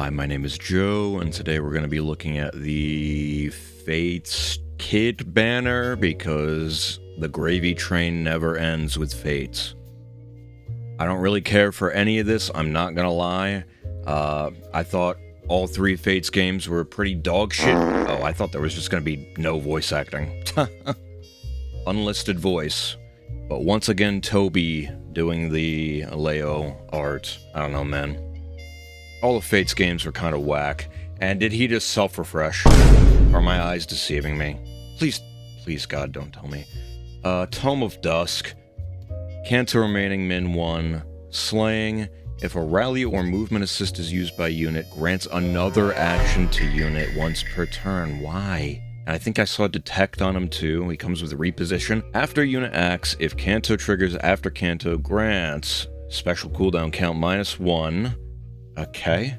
Hi, my name is Joe, and today we're going to be looking at the Fates kit banner because the gravy train never ends with Fates. I don't really care for any of this, I'm not going to lie. I thought all three Fates games were pretty dog shit. Oh, I thought there was just going to be no voice acting. Unlisted voice. But once again, Toby doing the Leo art. I don't know, man. All the Fates games were kind of whack. And did he just self-refresh? Are my eyes deceiving me? Please, God, don't tell me. Tome of Dusk. Canto remaining min 1. Slaying. If a rally or movement assist is used by unit, grants another action to unit once per turn. Why? And I think I saw Detect on him too. He comes with Reposition. After unit acts, if Canto triggers after Canto, grants special cooldown count -1. Okay.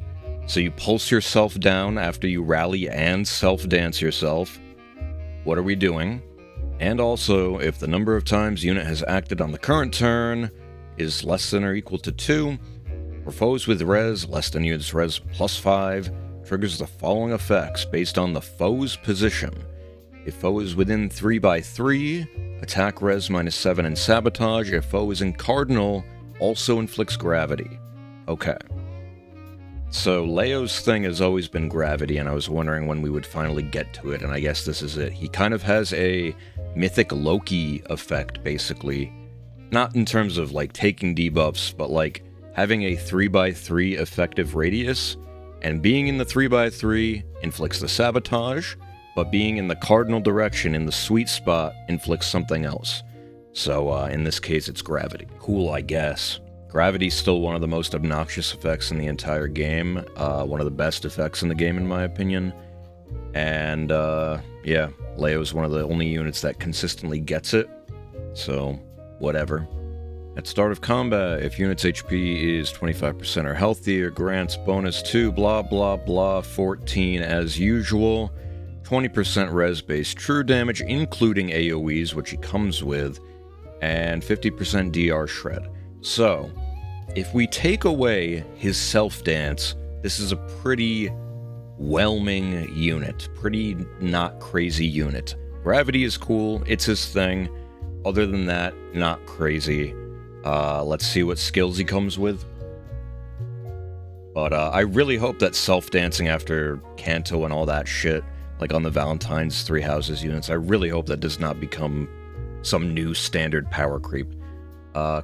So you pulse yourself down after you rally and self-dance yourself. What are we doing? And also, if the number of times unit has acted on the current turn is less than or equal to 2, for foes with res less than unit's res +5, triggers the following effects based on the foe's position. If foe is within 3x3, attack res -7 and sabotage. If foe is in cardinal, also inflicts gravity. Okay. So Leo's thing has always been gravity, and I was wondering when we would finally get to it, and I guess this is it. He kind of has a mythic Loki effect, basically. Not in terms of, like, taking debuffs, but, like, having a 3x3 effective radius, and being in the 3x3 inflicts the sabotage, but being in the cardinal direction, in the sweet spot, inflicts something else. So, in this case, it's gravity. Cool, I guess. Gravity's still one of the most obnoxious effects in the entire game. One of the best effects in the game, in my opinion. And, yeah, Leo's one of the only units that consistently gets it. So, whatever. At start of combat, if unit's HP is 25% or healthier, grants bonus 2, blah blah blah, 14 as usual, 20% res-based true damage, including AoEs, which he comes with, and 50% DR shred. So, if we take away his self-dance, this is a pretty whelming unit, pretty not crazy unit. Gravity is cool, it's his thing. Other than that, not crazy. Let's see what skills he comes with. But I really hope that self-dancing after Canto and all that shit, like on the Valentine's Three Houses units, I really hope that does not become some new standard power creep.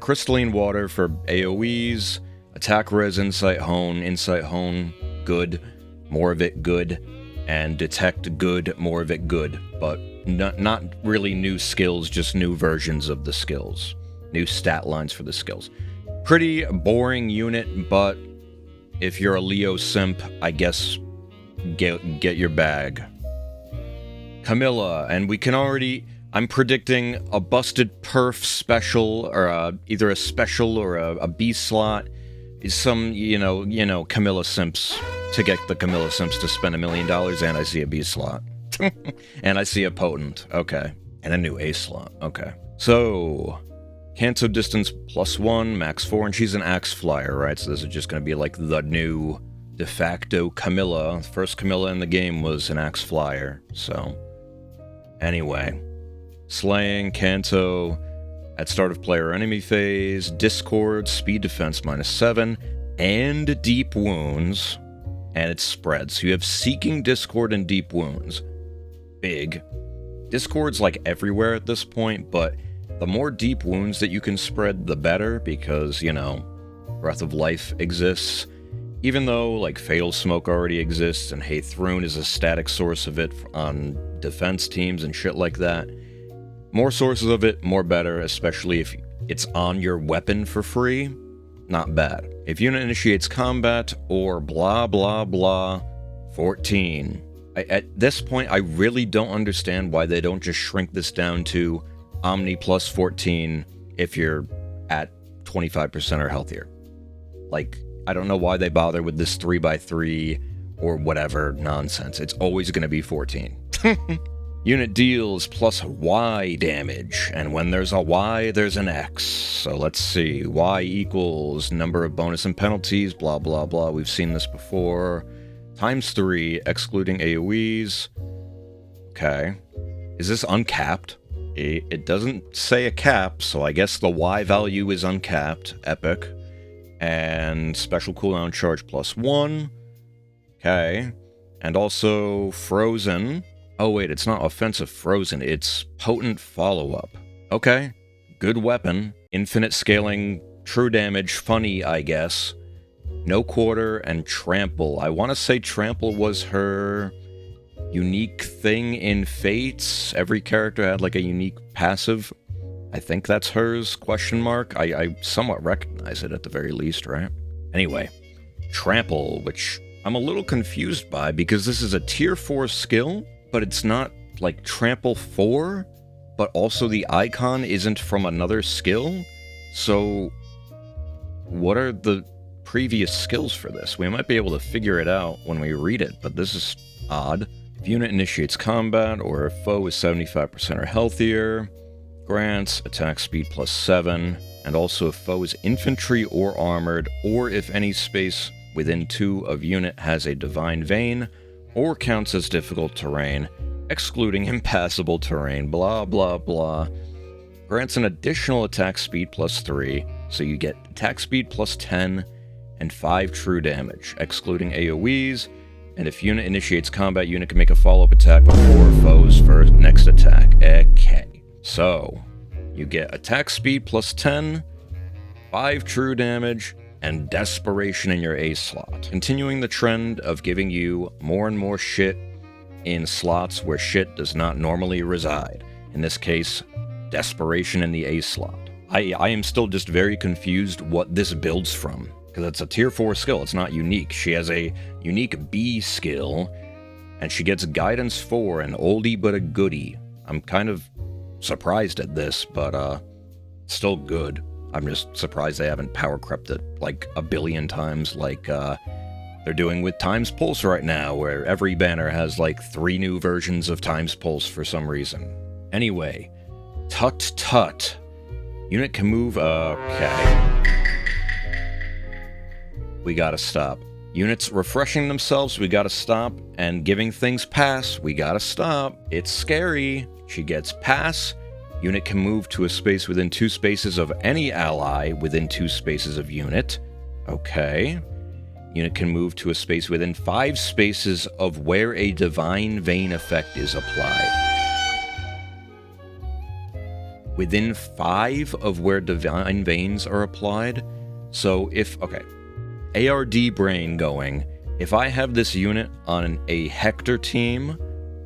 Crystalline Water for AoEs, Attack Res, Insight Hone, good, more of it good, and Detect good, more of it good, but not really new skills, just new versions of the skills. New stat lines for the skills. Pretty boring unit, but if you're a Leo simp, I guess get your bag. Camilla, and we can already... I'm predicting a busted perf special, or either a special or a B slot. Is some, you know, Camilla simps, to get the Camilla simps to spend $1 million, and I see a B slot. And I see a potent, okay. And a new A slot, okay. So, Canto distance +1, max 4, and she's an axe flyer, right? So this is just going to be like the new de facto Camilla. The first Camilla in the game was an axe flyer, so... Anyway... Slaying, Canto, at start of player enemy phase, Discord, speed defense -7, and deep wounds, and it spreads. So you have Seeking, Discord, and deep wounds. Big. Discord's like everywhere at this point, but the more deep wounds that you can spread, the better, because, you know, Breath of Life exists. Even though, like, Fatal Smoke already exists, and Haythrun is a static source of it on defense teams and shit like that. More sources of it, more better, especially if it's on your weapon for free. Not bad. If unit initiates combat, or blah blah blah, 14. At this point, I really don't understand why they don't just shrink this down to Omni plus 14 if you're at 25% or healthier. Like, I don't know why they bother with this 3x3 or whatever nonsense. It's always going to be 14. Unit deals plus Y damage, and when there's a Y, there's an X. So let's see, Y equals number of bonus and penalties, blah blah blah, we've seen this before, times 3, excluding AoEs. Okay. Is this uncapped? It doesn't say a cap, so I guess the Y value is uncapped, epic. And special cooldown charge plus 1. Okay. And also frozen. Oh wait, it's not offensive frozen, it's potent follow-up. Okay, good weapon. Infinite scaling, true damage, funny, I guess. No quarter, and trample. I want to say trample was her unique thing in Fates. Every character had like a unique passive. I think that's hers, question mark. I somewhat recognize it at the very least, right? Anyway, trample, which I'm a little confused by because this is a tier 4 skill, but it's not like trample 4, but also the icon isn't from another skill. So what are the previous skills for this? We might be able to figure it out when we read it, but this is odd. If unit initiates combat or a foe is 75% or healthier, grants attack speed plus 7, and also if foe is infantry or armored, or if any space within 2 of unit has a divine vein, or counts as difficult terrain, excluding impassable terrain, blah blah blah. Grants an additional attack speed plus 3, so you get attack speed plus 10 and 5 true damage, excluding AoEs, and if unit initiates combat, unit can make a follow-up attack before foes for next attack. Okay. So, you get attack speed plus 10, 5 true damage, and desperation in your A slot, continuing the trend of giving you more and more shit in slots where shit does not normally reside. In this case, desperation in the A slot. I am still just very confused what this builds from, because it's a tier 4 skill, it's not unique. She has a unique B skill, and she gets guidance 4, an oldie but a goodie. I'm kind of surprised at this, but still good. I'm just surprised they haven't power crept it like a billion times like they're doing with Time's Pulse right now, where every banner has like 3 new versions of Time's Pulse for some reason. Anyway, Tut Tut. Unit can move, okay. We gotta stop. Units refreshing themselves, we gotta stop. And giving things pass, we gotta stop. It's scary. She gets pass. Unit can move to a space within 2 spaces of any ally within 2 spaces of unit. Okay. Unit can move to a space within 5 spaces of where a Divine Vein effect is applied. Within 5 of where Divine Veins are applied? So if, okay, ARD brain going, if I have this unit on a Hector team,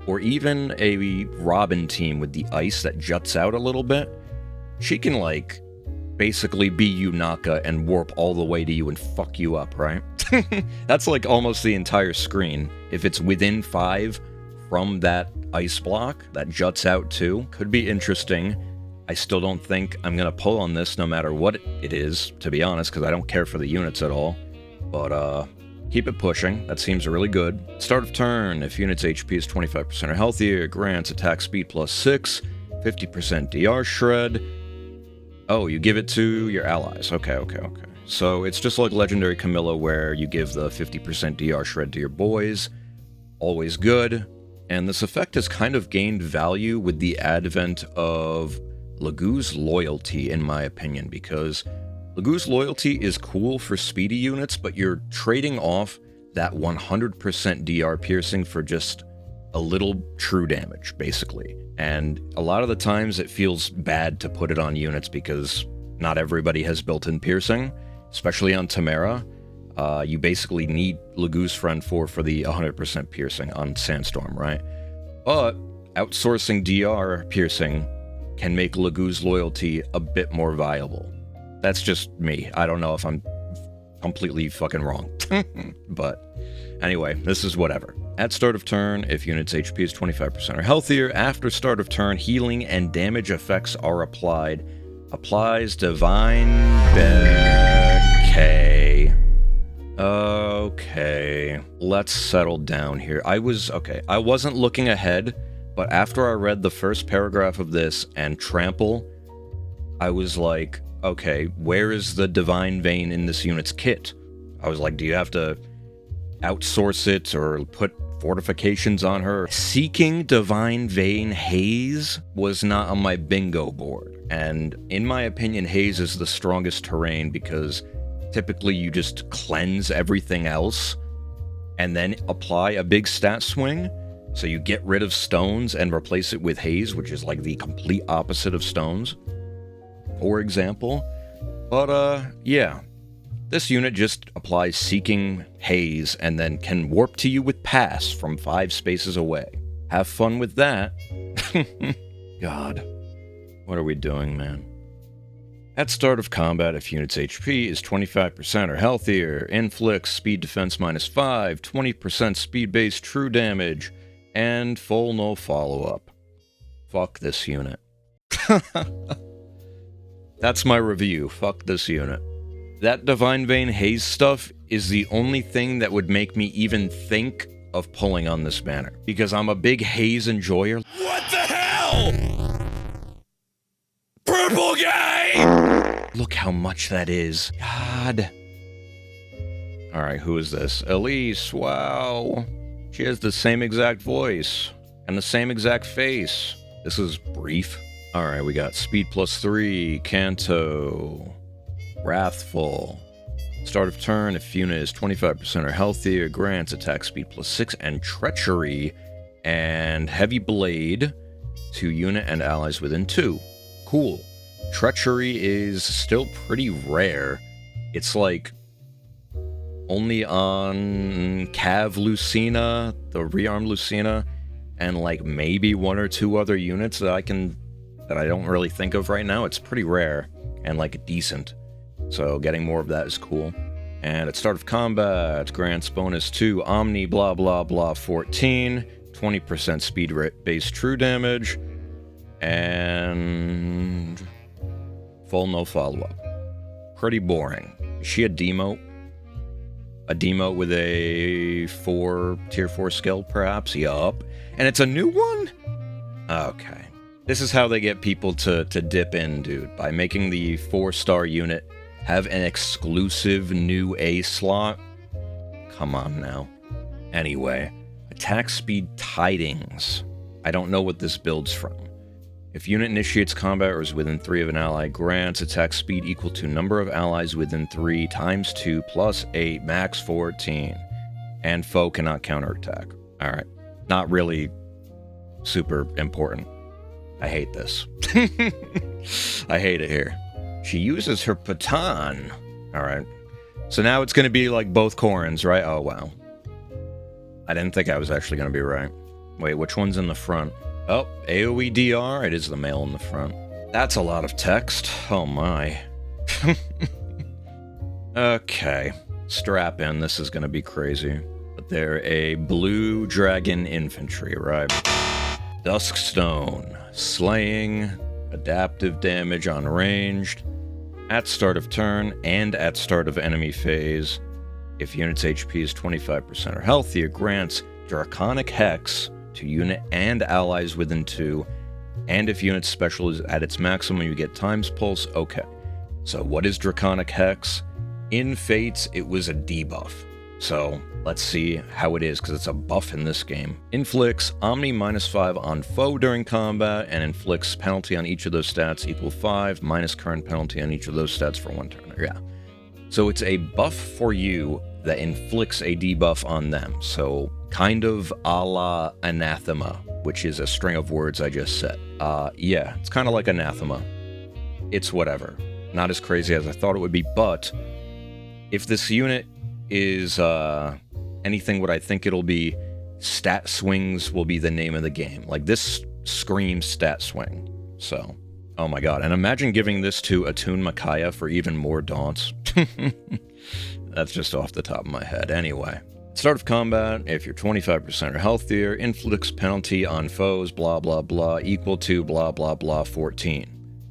or even a Robin team with the ice that juts out a little bit, she can, like, basically be Yunaka and warp all the way to you and fuck you up, right? That's, like, almost the entire screen. If it's within 5 from that ice block that juts out too, could be interesting. I still don't think I'm gonna pull on this no matter what it is, to be honest, because I don't care for the units at all. But, keep it pushing. That seems really good. Start of turn. If unit's HP is 25% or healthier, grants attack speed plus 6, 50% DR shred. Oh, you give it to your allies. Okay. So it's just like Legendary Camilla where you give the 50% DR shred to your boys. Always good. And this effect has kind of gained value with the advent of Lagoo's Loyalty, in my opinion, because Lagoo's Loyalty is cool for speedy units, but you're trading off that 100% DR piercing for just a little true damage, basically. And a lot of the times it feels bad to put it on units because not everybody has built-in piercing, especially on Tamara. You basically need Lagoo's Friend 4 for the 100% piercing on Sandstorm, right? But outsourcing DR piercing can make Lagoo's Loyalty a bit more viable. That's just me. I don't know if I'm completely fucking wrong. But anyway, this is whatever. At start of turn, if unit's HP is 25% or healthier, after start of turn, healing and damage effects are applied. Applies Divine Okay. Okay. Let's settle down here. I wasn't looking ahead, But after I read the first paragraph of this and Trample, I was like, okay, where is the Divine Vein in this unit's kit? I was like, do you have to outsource it or put fortifications on her? Seeking Divine Vein Haze was not on my bingo board. And in my opinion, Haze is the strongest terrain because typically you just cleanse everything else and then apply a big stat swing. So you get rid of stones and replace it with Haze, which is like the complete opposite of stones, for example. But yeah, this unit just applies Seeking Haze and then can warp to you with Pass from 5 spaces away. Have fun with that. God, what are we doing, man? At start of combat, if unit's HP is 25% or healthier, inflicts speed defense -5, 20% speed-based true damage, and full no follow-up. Fuck this unit. That's my review. Fuck this unit. That Divine Vein Haze stuff is the only thing that would make me even think of pulling on this banner, because I'm a big Haze enjoyer. What the hell? Purple guy! Look how much that is. God. Alright, who is this? Elise, wow. She has the same exact voice and the same exact face. This is brief. Alright, we got Speed +3, Kanto, Wrathful. Start of turn, if unit is 25% or healthier, grants attack speed +6 and Treachery and Heavy Blade to unit and allies within 2. Cool. Treachery is still pretty rare. It's like only on Cav Lucina, the rearmed Lucina, and like maybe 1 or 2 other units that I don't really think of right now. It's pretty rare and like decent. So getting more of that is cool. And at start of combat, grants bonus to Omni blah blah blah 14, 20% speed based true damage, and full no follow-up. Pretty boring. Is she a demote? A demote with a tier 4 skill, perhaps? Yup. And it's a new one? Okay. This is how they get people to dip in, dude. By making the 4-star unit have an exclusive new A slot. Come on now. Anyway, attack speed Tidings. I don't know what this builds from. If unit initiates combat or is within 3 of an ally, grants attack speed equal to number of allies within 3 times 2 plus 8 max 14. And foe cannot counterattack. Alright. Not really super important. I hate this. I hate it here. She uses her Patan. Alright. So now it's going to be like both Corins, right? Oh, wow. I didn't think I was actually going to be right. Wait, which one's in the front? Oh, AoE DR. It is the male in the front. That's a lot of text. Oh, my. Okay. Strap in. This is going to be crazy. But they're a blue dragon infantry, right? Duskstone. Slaying. Adaptive damage on ranged. At start of turn and at start of enemy phase. If unit's HP is 25% or healthier, grants Draconic Hex to unit and allies within 2. And if unit's special is at its maximum, you get Times Pulse. Okay. So what is Draconic Hex? In Fates, it was a debuff. So let's see how it is, because it's a buff in this game. Inflicts Omni -5 on foe during combat, and inflicts penalty on each of those stats equal 5, minus current penalty on each of those stats for 1 turn. Yeah. So it's a buff for you that inflicts a debuff on them. So kind of a la Anathema, which is a string of words I just said. Yeah, it's kind of like Anathema. It's whatever. Not as crazy as I thought it would be, but if this unit is anything what I think it'll be, stat swings will be the name of the game. Like, this screams stat swing. So, oh my god. And imagine giving this to Attune Micaiah for even more daunts. That's just off the top of my head. Anyway. Start of combat, if you're 25% or healthier, inflicts penalty on foes, blah blah blah, equal to blah blah blah 14.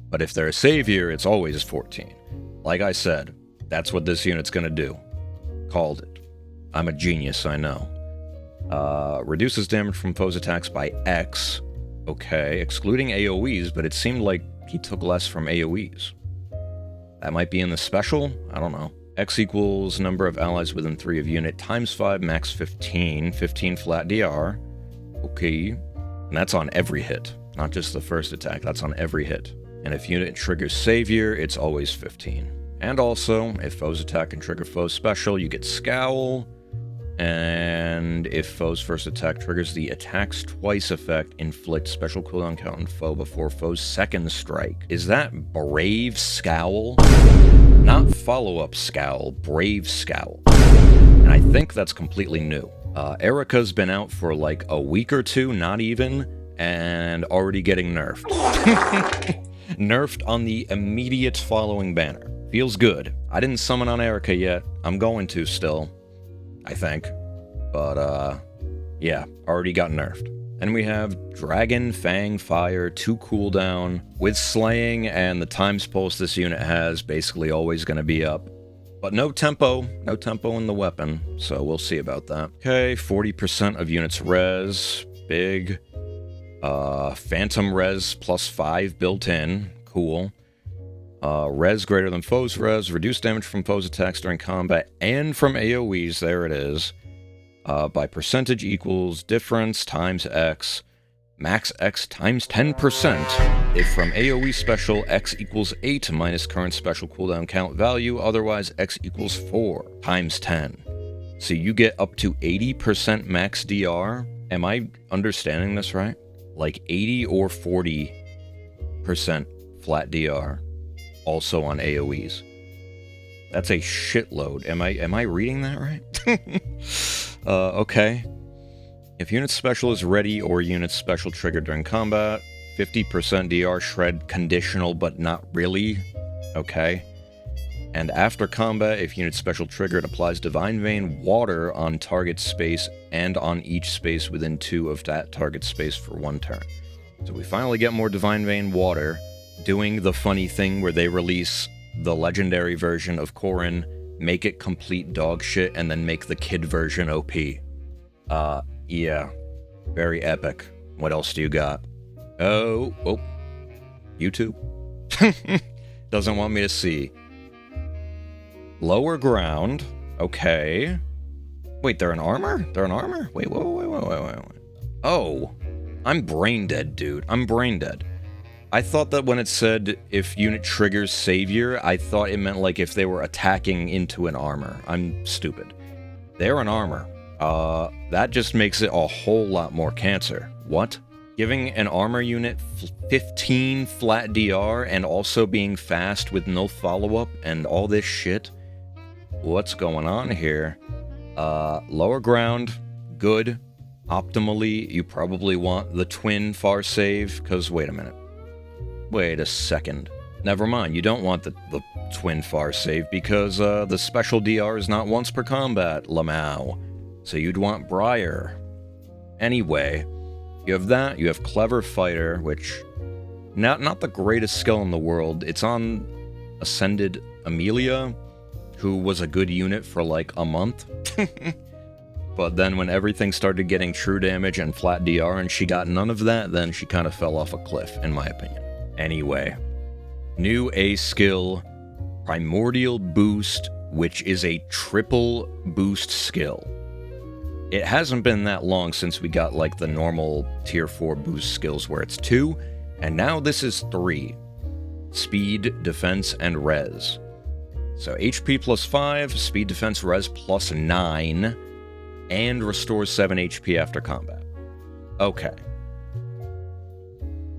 But if they're a savior, it's always 14. Like I said, that's what this unit's gonna do. Called it. I'm a genius, I know. Reduces damage from foes' attacks by X, Okay, excluding AoEs, but it seemed like he took less from AoEs. That might be in the special? I don't know. X equals number of allies within 3 of unit times 5, max 15. 15 flat DR. Okay. And that's on every hit. Not just the first attack, that's on every hit. And if unit triggers Savior, it's always 15. And also, if foes attack can trigger foe's special, you get Scowl. And if foe's first attack triggers the attacks twice effect, inflict special cooldown count on foe before foe's second strike. Is that Brave Scowl? Not follow-up Scowl, Brave Scowl. And I think that's completely new. Erica's been out for like a week or two, not even, and already getting nerfed. Nerfed on the immediate following banner. Feels good. I didn't summon on Erica yet. I'm going to still, I think. But, yeah, already got nerfed. And we have Dragon, Fang, Fire, 2 cooldown. With Slaying and the times pulse this unit has, basically always going to be up. But no tempo in the weapon, so we'll see about that. Okay, 40% of units res, big. Phantom res plus 5 built in, cool. Res greater than foe's res, reduced damage from foe's attacks during combat and from AoEs, there it is. By percentage equals difference times X, max X times 10%. If from AoE special, X equals 8 minus current special cooldown count value, otherwise X equals 4 times 10. So you get up to 80% max DR. Am I understanding this right? Like 80 or 40% flat DR, also on AoEs. That's a shitload. Am I reading that right? Okay. If unit special is ready or unit special triggered during combat, 50% DR shred conditional but not really. Okay. And after combat, if unit special triggered, applies Divine Vein Water on target space and on each space within 2 of that target space for 1 turn. So we finally get more Divine Vein Water, doing the funny thing where they release the legendary version of Corrin, make it complete dog shit, and then make the kid version OP. Yeah. Very epic. What else do you got? Oh, YouTube. Doesn't want me to see. Lower ground. Okay. Wait, they're in armor? They're in armor? Wait. Oh. I'm brain dead, dude. I'm brain dead. I thought that when it said if unit triggers Savior, I thought it meant like if they were attacking into an armor. I'm stupid. They're in armor. That just makes it a whole lot more cancer. What? Giving an armor unit 15 flat DR and also being fast with no follow-up and all this shit? What's going on here? Lower ground, good. Optimally, you probably want the twin far save, because wait a minute. Wait a second. Never mind, you don't want the twin far save, because the special DR is not once per combat, Lamau. So you'd want Briar. Anyway, you have that, you have Clever Fighter, which, not the greatest skill in the world. It's on Ascended Amelia, who was a good unit for like a month. But then when everything started getting true damage and flat DR and she got none of that, then she kind of fell off a cliff, in my opinion. Anyway, new A skill, Primordial Boost, which is a triple boost skill. It hasn't been that long since we got like the normal tier 4 boost skills where it's 2, and now this is 3. Speed, defense, and res. So HP plus 5, speed, defense, res plus 9, and restores 7 HP after combat. Okay.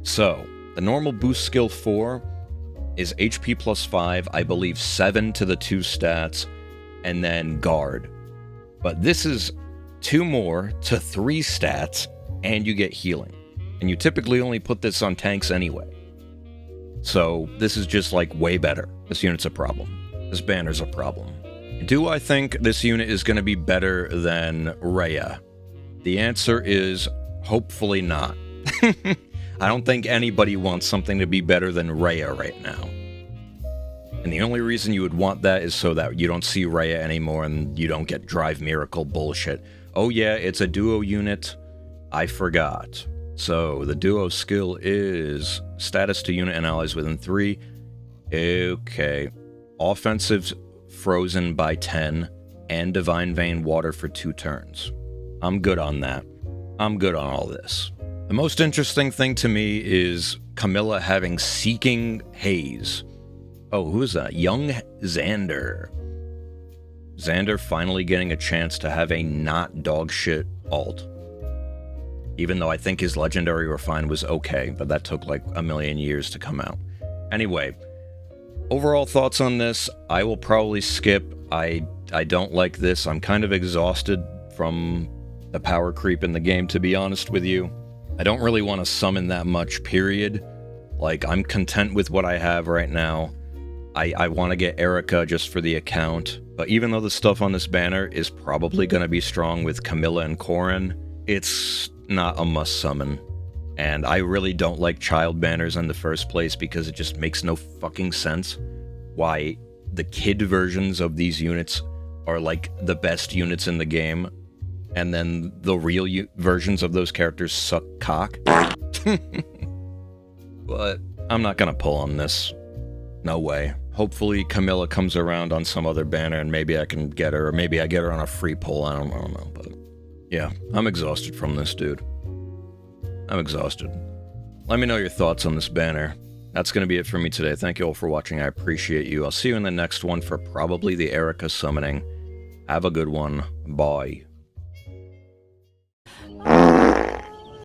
So, the normal boost skill 4 is HP plus 5, I believe 7 to the 2 stats, and then guard. But this is 2 more to 3 stats, and you get healing. And you typically only put this on tanks anyway. So, this is just like way better. This unit's a problem. This banner's a problem. Do I think this unit is going to be better than Rhea? The answer is hopefully not. I don't think anybody wants something to be better than Rhea right now. And the only reason you would want that is so that you don't see Rhea anymore and you don't get Drive Miracle bullshit. Oh yeah, it's a duo unit. I forgot. So the duo skill is status to unit and allies within 3. Okay. Offensive frozen by 10 and Divine Vein water for 2 turns. I'm good on that. I'm good on all this. The most interesting thing to me is Camilla having Seeking Haze. Oh, who is that? Young Xander. Xander finally getting a chance to have a not dogshit alt. Even though I think his Legendary Refine was okay, but that took like a million years to come out. Anyway, overall thoughts on this, I will probably skip. I don't like this. I'm kind of exhausted from the power creep in the game, to be honest with you. I don't really want to summon that much, period. Like, I'm content with what I have right now. I want to get Erica just for the account, but even though the stuff on this banner is probably going to be strong with Camilla and Corrin, it's not a must summon. And I really don't like child banners in the first place because it just makes no fucking sense why the kid versions of these units are like the best units in the game, and then the real versions of those characters suck cock. But I'm not gonna pull on this. No way. Hopefully Camilla comes around on some other banner and maybe I can get her, or maybe I get her on a free pull, I don't know, but yeah, I'm exhausted from this, dude. I'm exhausted. Let me know your thoughts on this banner. That's going to be it for me today. Thank you all for watching. I appreciate you. I'll see you in the next one for probably the Erica summoning. Have a good one. Bye.